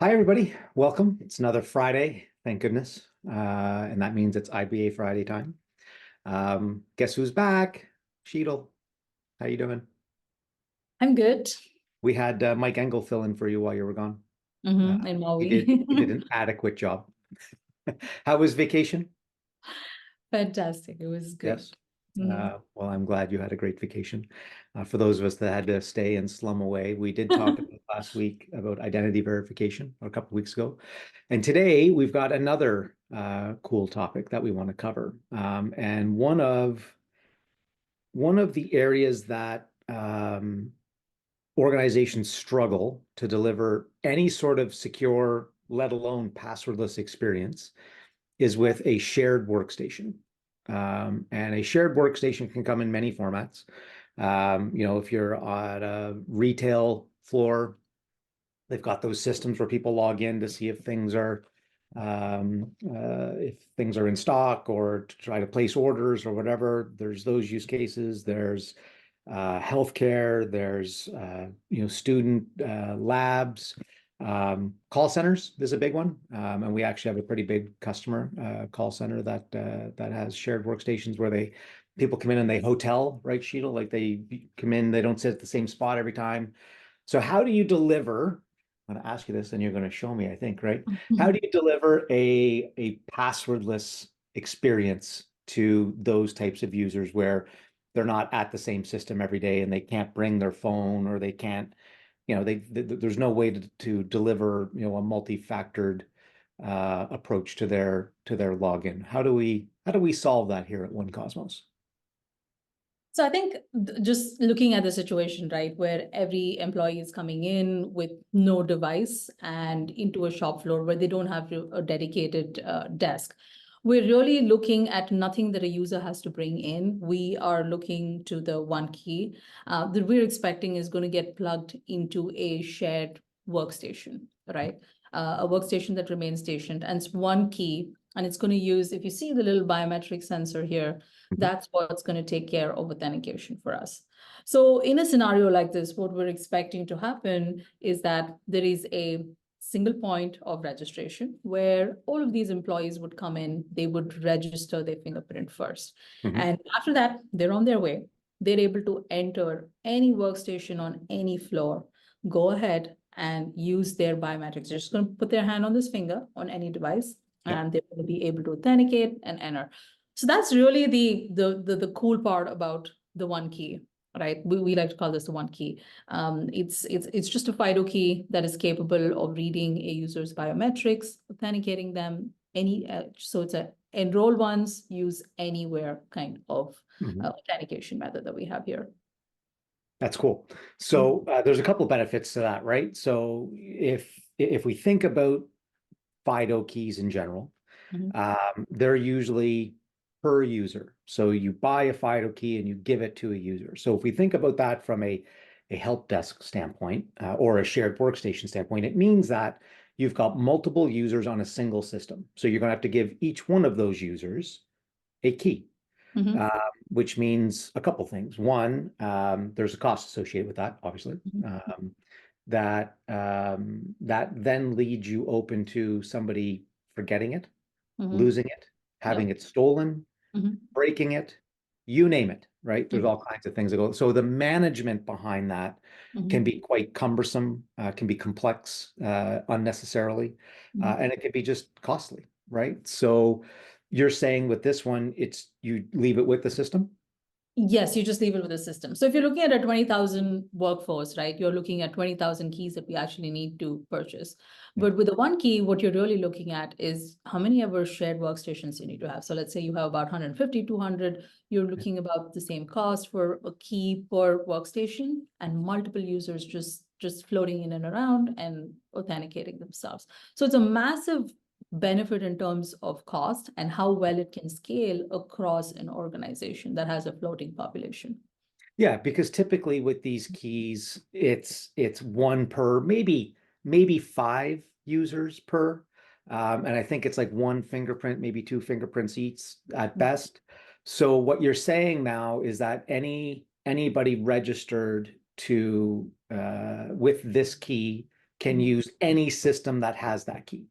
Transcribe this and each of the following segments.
Hi, everybody. Welcome. It's another Friday, thank goodness. And that means it's IBA Friday time. Guess who's back? Sheetal. How you doing? I'm good. We had Mike Engel fill in for you while you were gone. Uh, In he did Maui. an adequate job. How was vacation? Fantastic. It was Yes. good. Mhm. Well, I'm glad you had a great vacation. For those of us that had to stay and slum away, we did talk about last week about identity verification, or a couple of weeks ago. And today we've got another cool topic that we want to cover. And one of the areas that organizations struggle to deliver any sort of secure, let alone passwordless experience is with a shared workstation. And a shared workstation can come in many formats. If you're at a retail floor, they've got those systems where people log in to see if things are in stock or to try to place orders or whatever. There's those use cases. There's healthcare. There's student labs. Call centers is a big one, and we actually have a pretty big customer call center that has shared workstations where people come in and they hotel, right, Sheetal? Like they come in, they don't sit at the same spot every time. So how do you deliver? I'm going to ask you this, and you're going to show me, I think, right? How do you deliver a passwordless experience to those types of users where they're not at the same system every day and they can't bring their phone or they can't, there's no way to deliver, a multi-factored approach to their login. How do we solve that here at One Cosmos? So I think just looking at the situation, right, where every employee is coming in with no device and into a shop floor where they don't have a dedicated desk. We're really looking at nothing that a user has to bring in. We are looking to the one key that we're expecting is going to get plugged into a shared workstation, right? A workstation that remains stationed, and it's one key, and it's going to use, if you see the little biometric sensor here, Mhm. that's what's going to take care of authentication for us. So in a scenario like this, what we're expecting to happen is that there is a single point of registration where all of these employees would come in, they would register their fingerprint first. Mhm. And after that, they're on their way. They're able to enter any workstation on any floor, go ahead and use their biometrics. They're just going to put their hand on this finger on any device, Yeah. and they're going to be able to authenticate and enter. So that's really the cool part about the one key, right? We like to call this the one key. It's just a FIDO key that is capable of reading a user's biometrics, authenticating them. So it's a enroll once, use anywhere kind of Mhm. authentication method that we have here. That's cool. Mhm. So there's a couple benefits to that, right? So if we think about FIDO keys in general, Mhm. they're usually per user. So you buy a FIDO key and you give it to a user. So if we think about that from a help desk standpoint or a shared workstation standpoint, it means that you've got multiple users on a single system. So you're going to have to give each one of those users a key, Mhm. uh, which means a couple things. One, there's a cost associated with that, obviously. Mhm. That then leads you open to somebody forgetting it, Mhm. losing it, Yep. having it stolen, Mhm. breaking it, you name it, right? There's Mhm. all kinds of things that go. So the management behind that can Mhm. be quite cumbersome, can be complex unnecessarily, Mhm. and it can be just costly, right? So you're saying with this one, it's you leave it with the system? Yes, you just leave it with the system. So if you're looking at a 20,000 workforce, right, you're looking at 20,000 keys that we actually need to purchase. Yeah. But with the one key, what you're really looking at is how many ever shared workstations you need to have. So let's say you have about 150, 200, you're looking about the same cost for a key per workstation and multiple users just floating in and around and authenticating themselves. So it's a massive benefit in terms of cost and how well it can scale across an organization that has a floating population. Yeah, because typically with these keys, it's one per maybe five users per. And I think it's like one fingerprint, maybe two fingerprints each at best. So what you're saying now is that anybody registered to with this key can use any system that has that key.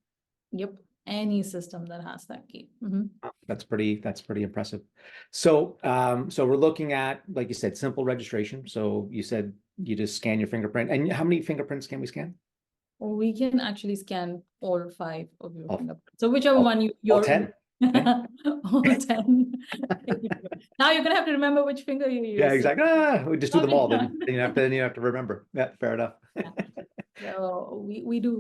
Yep. Any system that has that key. Mhm. That's pretty impressive. So, so we're looking at, like you said, simple registration. So you said you just scan your fingerprint. And how many fingerprints can we scan? Or we can actually scan all 5 of your All, fingerprints. So whichever all, one all 10? Okay. all 10. Now you're gonna have to remember which finger you Yeah, use. So exactly. We just do them all. Then okay. then you have to remember. Yeah, fair enough. So we do,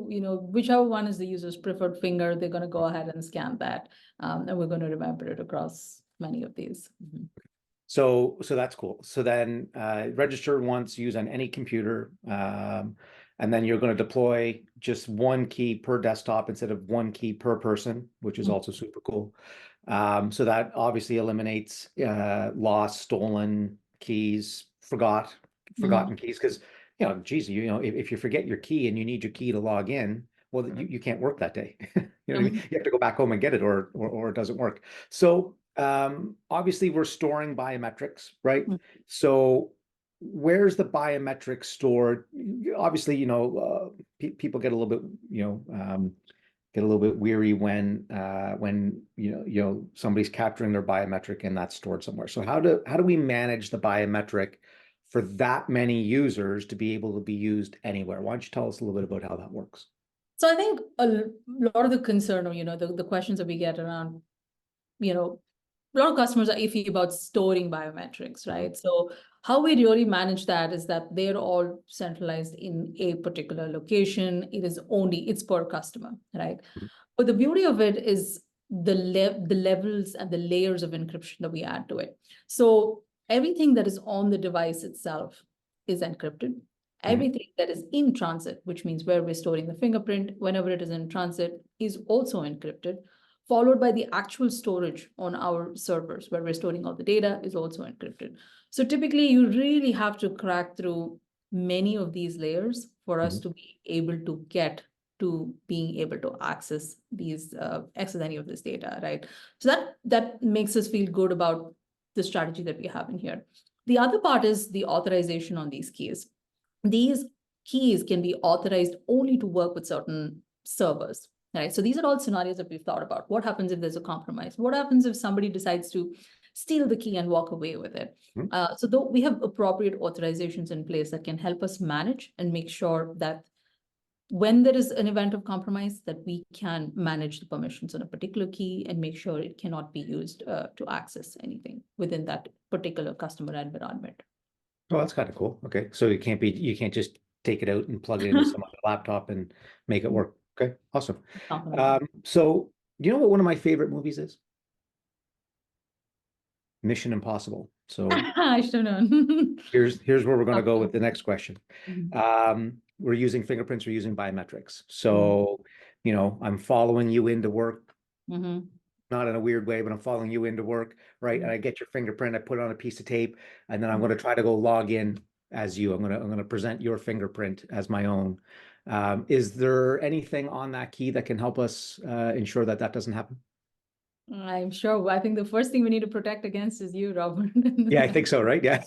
whichever one is the user's preferred finger, they're gonna go ahead and scan that. And we're gonna remember it across many of these. Mhm. So that's cool. So then register once, use on any computer, and then you're going to deploy just one key per desktop instead of one key per person, which is also super cool. So that obviously eliminates lost, stolen keys, forgotten keys, because geez, if you forget your key and you need your key to log in, well, you can't work that day. You know what I mean? You have to go back home and get it, or it doesn't work. So obviously we're storing biometrics, right? Mhm. So where's the biometrics stored? Obviously, people get a little bit, get a little bit weary when somebody's capturing their biometric and that's stored somewhere. So how do we manage the biometric for that many users to be able to be used anywhere? Why don't you tell us a little bit about how that works? So I think a lot of the concern, or the questions that we get around, a lot of customers are iffy about storing biometrics, right? So how we really manage that is that they're all centralized in a particular location. It's per customer, right? Mhm. But the beauty of it is the levels and the layers of encryption that we add to it. So everything that is on the device itself is encrypted. Mhm. Everything that is in transit, which means where we're storing the fingerprint, whenever it is in transit, is also encrypted, followed by the actual storage on our servers where we're storing all the data is also encrypted. So typically you really have to crack through many of these layers for us Mhm. to be able to get to being able to access any of this data, right? So that makes us feel good about the strategy that we have in here. The other part is the authorization on these keys. These keys can be authorized only to work with certain servers, right? So these are all scenarios that we've thought about. What happens if there's a compromise? What happens if somebody decides to steal the key and walk away with it? Mhm. So though we have appropriate authorizations in place that can help us manage and make sure that when there is an event of compromise, that we can manage the permissions on a particular key and make sure it cannot be used to access anything within that particular customer environment. Oh, that's kind of cool. Okay. So you can't just take it out and plug it into some other laptop and make it work. Okay. Awesome. Not gonna work. So you know what one of my favorite movies is? Mission Impossible. So I should have known. here's where we're going to go with Awesome. the next question. Mhm. We're using fingerprints, we're using biometrics. Mhm. So, I'm following you into work, Mhm. not in a weird way, but I'm following you into work, right? And I get your fingerprint, I put it on a piece of tape, and then I'm going to try to go log in as you. I'm going to present your fingerprint as my own. Is there anything on that key that can help us ensure that that doesn't happen? I'm sure. I think the first thing we need to protect against is you, Robert. Yeah, I think so, right? Yeah.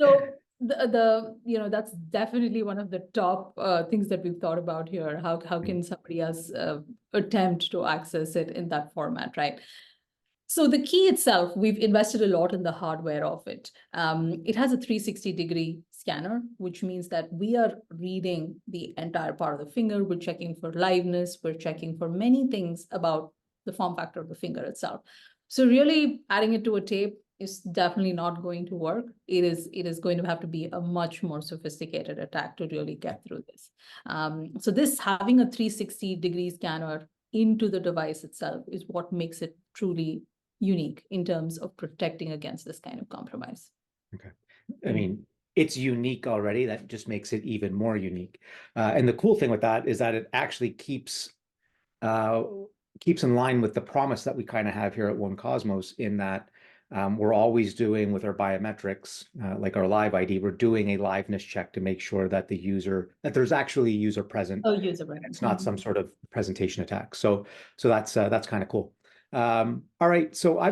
So that's definitely one of the top things that we've thought about here. How can somebody else attempt to access it in that format, right? So the key itself, we've invested a lot in the hardware of it. It has a 360-degree scanner, which means that we are reading the entire part of the finger. We're checking for liveness. We're checking for many things about the form factor of the finger itself. So really adding it to a tape is definitely not going to work. It is going to have to be a much more sophisticated attack to really get through this. So this having a 360-degree scanner into the device itself is what makes it truly unique in terms of protecting against this kind of compromise. Okay. I mean, it's unique already. That just makes it even more unique. And the cool thing with that is that it actually uh, keeps in line with the promise that we kind of have here at One Cosmos in that we're always doing with our biometrics, like our live ID, we're doing a liveness check to make sure that that there's actually a user present. Oh, user And branding. it's not some sort of presentation attack. So that's kind of cool. All right, so I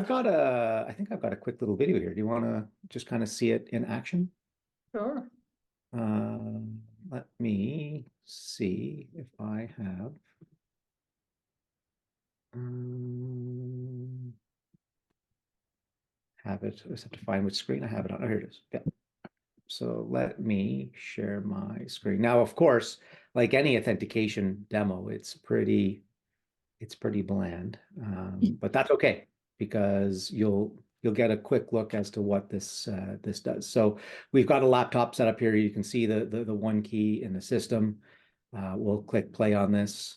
think I've got a quick little video here. Do you want to just kind of see it in action? Sure. Uh, let me see if I have it. I just have to find which screen I have it on. Oh, here it is. Yeah. So let me share my screen. Now, of course, like any authentication demo, it's pretty bland, but that's okay because you'll get a quick look as to what this does. So we've got a laptop set up here. You can see the one key in the system. We'll click play on this.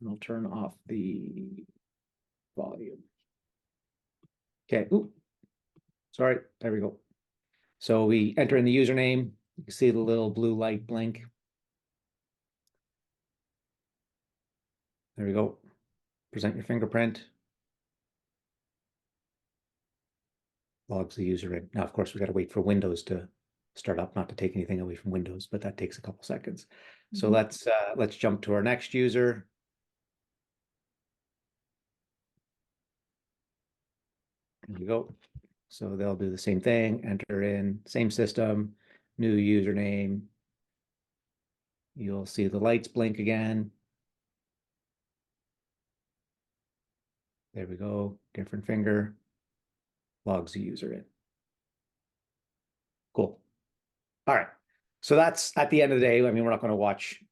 I'll turn off the volume. Okay. Ooh, sorry. There we go. So we enter in the username. You can see the little blue light blink. There we go. Present your fingerprint. Logs the user in. Now, of course, we got to wait for Windows to start up, not to take anything away from Windows, but that takes a couple seconds. So let's jump to our next user. There you go. So they'll do the same thing, enter in, same system, new username. You'll see the lights blink again. There we go, different finger, logs the user in. Cool. All right. So that's at the end of the day. I mean, we're not going to watch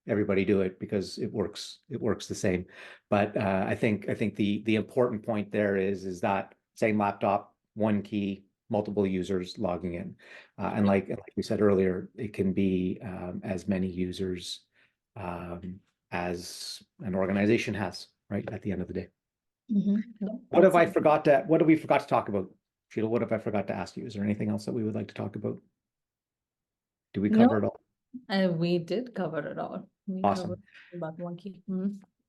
everybody do it because it works the same. But I think the important point there is that same laptop, one key, multiple users logging in, and like we said earlier, it can be as many users as an organization has, right? At the end of the day. What have I forgot to? What have we forgot to talk about, Sheila? What have I forgot to ask you? Is there anything else that we would like to talk about? Do we cover it all? We did cover it all. We Awesome. covered about one key.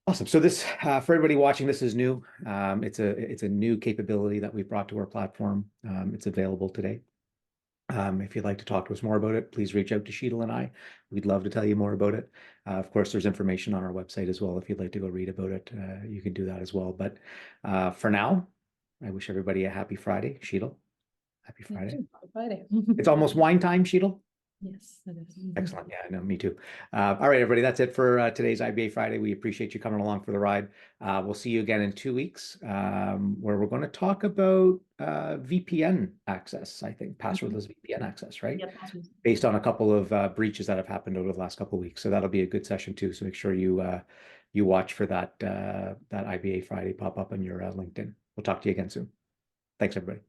Awesome. So this, for everybody watching, this is new. It's a new capability that we brought to our platform. It's available today. If you'd like to talk to us more about it, please reach out to Sheetal and I. We'd love to tell you more about it. Of course, there's information on our website as well. If you'd like to go read about it, you can do that as well. But for now, I wish everybody a happy Friday. Sheetal, happy Friday. Happy Friday. It's almost wine time, Sheetal. Yes, it is. Excellent. Yeah, I know, me too. All right, everybody, that's it for today's IBA Friday. We appreciate you coming along for the ride. We'll see you again in 2 weeks, where we're going to talk about VPN access, I think, passwordless VPN access, right? Yep. Based on a couple of breaches that have happened over the last couple of weeks. So that'll be a good session too. So make sure you you watch for that IBA Friday pop up on your LinkedIn. We'll talk to you again soon. Thanks, everybody.